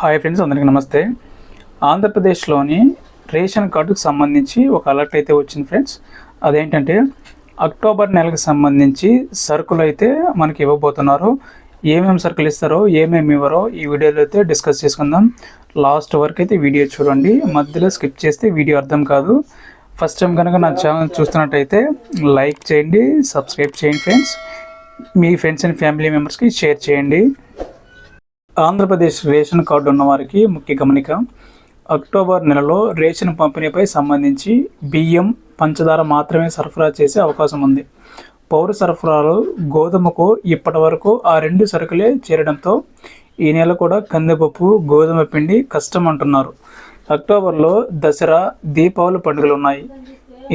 Hi friends, అందరికీ నమస్తే. ఆంధ్రప్రదేశ్లోని రేషన్ కార్డుకు సంబంధించి ఒక అలర్ట్ అయితే వచ్చింది ఫ్రెండ్స్. అదేంటంటే అక్టోబర్ నెలకు సంబంధించి సరుకులు అయితే మనకి ఇవ్వబోతున్నారు. ఏమేమి సరుకులు ఇస్తారో ఏమేమి ఇవ్వరో ఈ వీడియోలో అయితే డిస్కస్ చేసుకుందాం. లాస్ట్ వరకు అయితే వీడియో చూడండి, మధ్యలో స్కిప్ చేస్తే వీడియో అర్థం కాదు. ఫస్ట్ టైం కనుక నా ఛానల్ చూస్తున్నట్టయితే లైక్ చేయండి, సబ్స్క్రైబ్ చేయండి friends. Me friends and family మెంబర్స్కి షేర్ చేయండి. ఆంధ్రప్రదేశ్ రేషన్ కార్డు ఉన్నవారికి ముఖ్య గమనిక. అక్టోబర్ నెలలో రేషన్ పంపిణీపై సంబంధించి బియ్యం, పంచదార మాత్రమే సరఫరా చేసే అవకాశం ఉంది. పౌర సరఫరాలో గోధుమకు ఇప్పటి వరకు ఆ రెండు సరుకులే చేరడంతో ఈ నెల కూడా కందిపప్పు, గోధుమ పిండి కష్టం అంటున్నారు. అక్టోబర్లో దసరా, దీపావళి పండుగలు ఉన్నాయి.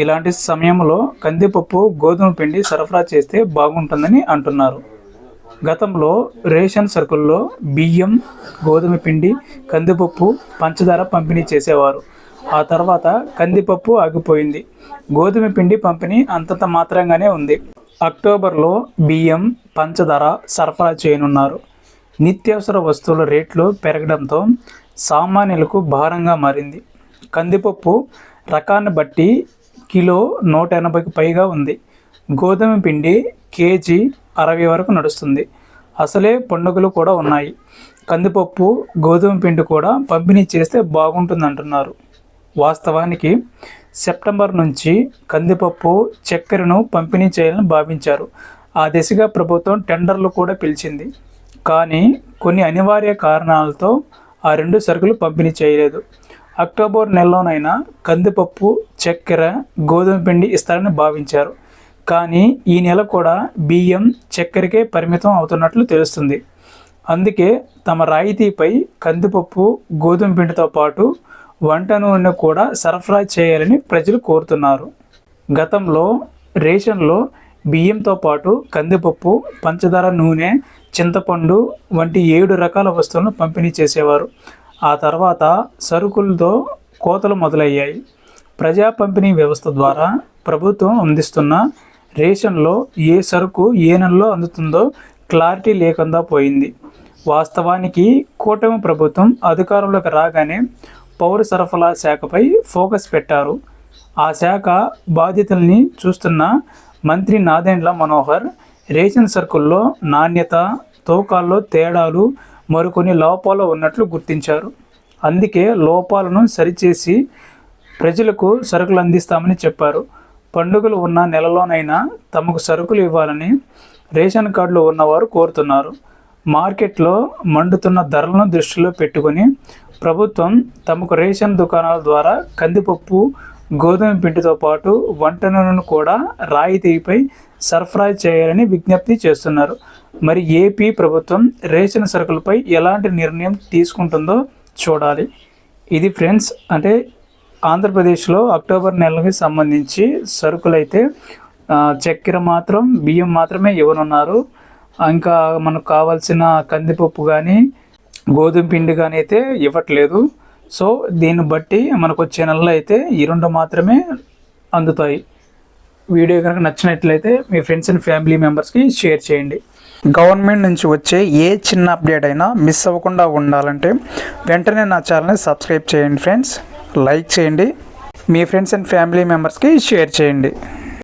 ఇలాంటి సమయంలో కందిపప్పు, గోధుమ పిండి సరఫరా చేస్తే బాగుంటుందని అంటున్నారు. గతంలో రేషన్ సరుకుల్లో బియ్యం, గోధుమ పిండి, కందిపప్పు, పంచదార పంపిణీ చేసేవారు. ఆ తర్వాత కందిపప్పు ఆగిపోయింది. గోధుమ పిండి పంపిణీ అంతంత మాత్రంగానే ఉంది. అక్టోబర్లో బియ్యం, పంచదార సరఫరా చేయనున్నారు. నిత్యావసర వస్తువుల రేట్లు పెరగడంతో సామాన్యులకు భారంగా మారింది. కందిపప్పు రకాన్ని బట్టి కిలో 180కి పైగా ఉంది. గోధుమ పిండి కేజీ 60 వరకు నడుస్తుంది. అసలే పండుగలు కూడా ఉన్నాయి. కందిపప్పు, గోధుమ పిండి కూడా పంపిణీ చేస్తే బాగుంటుంది అంటున్నారు. వాస్తవానికి సెప్టెంబర్ నుంచి కందిపప్పు, చక్కెరను పంపిణీ చేయాలని భావించారు. ఆ దిశగా ప్రభుత్వం టెండర్లు కూడా పిలిచింది. కానీ కొన్ని అనివార్య కారణాలతో ఆ రెండు సరుకులు పంపిణీ చేయలేదు. అక్టోబర్ నెలలోనైనా కందిపప్పు, చక్కెర, గోధుమ పిండి ఇస్తారని భావించారు. కానీ ఈ నెల కూడా బియ్యం, చక్కెరకే పరిమితం అవుతున్నట్లు తెలుస్తుంది. అందుకే తమ రాయితీపై కందిపప్పు, గోధుమ పిండితో పాటు వంట నూనె కూడా సరఫరా చేయాలని ప్రజలు కోరుతున్నారు. గతంలో రేషన్లో బియ్యంతో పాటు కందిపప్పు, పంచదార, నూనె, చింతపండు వంటి 7 రకాల వస్తువులను పంపిణీ చేసేవారు. ఆ తర్వాత సరుకులతో కోతలు మొదలయ్యాయి. ప్రజా పంపిణీ వ్యవస్థ ద్వారా ప్రభుత్వం అందిస్తున్న రేషన్లో ఏ సరుకు ఏ నెలలో అందుతుందో క్లారిటీ లేకుండా పోయింది. వాస్తవానికి కూటమి ప్రభుత్వం అధికారంలోకి రాగానే పౌర సరఫరా శాఖపై ఫోకస్ పెట్టారు. ఆ శాఖ బాధ్యతల్ని చూస్తున్న మంత్రి నాదెండ్ల మనోహర్ రేషన్ సరుకుల్లో నాణ్యత, తూకాల్లో తేడాలు, మరికొన్ని లోపాలు ఉన్నట్లు గుర్తించారు. అందుకే లోపాలను సరిచేసి ప్రజలకు సరుకులు అందిస్తామని చెప్పారు. పండుగలు ఉన్న నెలలోనైనా తమకు సరుకులు ఇవ్వాలని రేషన్ కార్డులు ఉన్నవారు కోరుతున్నారు. మార్కెట్లో మండుతున్న ధరలను దృష్టిలో పెట్టుకుని ప్రభుత్వం తమకు రేషన్ దుకాణాల ద్వారా కందిపప్పు, గోధుమ పిండితో పాటు వంట నూనెను కూడా రాయితీపై సరఫరా చేయాలని విజ్ఞప్తి చేస్తున్నారు. మరి ఏపీ ప్రభుత్వం రేషన్ సరుకులపై ఎలాంటి నిర్ణయం తీసుకుంటుందో చూడాలి. ఇది ఫ్రెండ్స్, అంటే ఆంధ్రప్రదేశ్లో అక్టోబర్ నెలకి సంబంధించి సరుకులైతే చక్కెర మాత్రం, బియ్యం మాత్రమే ఇవ్వనున్నారు. ఇంకా మనకు కావాల్సిన కందిపప్పు కానీ గోధుమ పిండి కానీ అయితే ఇవ్వట్లేదు. సో దీన్ని బట్టి మనకు వచ్చే నెలలో అయితే ఈ 2 మాత్రమే అందుతాయి. వీడియో కనుక నచ్చినట్లయితే మీ ఫ్రెండ్స్ అండ్ ఫ్యామిలీ మెంబర్స్కి షేర్ చేయండి. గవర్నమెంట్ నుంచి వచ్చే ఏ చిన్న అప్డేట్ అయినా మిస్ అవ్వకుండా ఉండాలంటే వెంటనే నా ఛానల్ని సబ్స్క్రైబ్ చేయండి ఫ్రెండ్స్. లైక్ చేయండి, మీ ఫ్రెండ్స్ అండ్ ఫ్యామిలీ మెంబర్స్కి షేర్ చేయండి.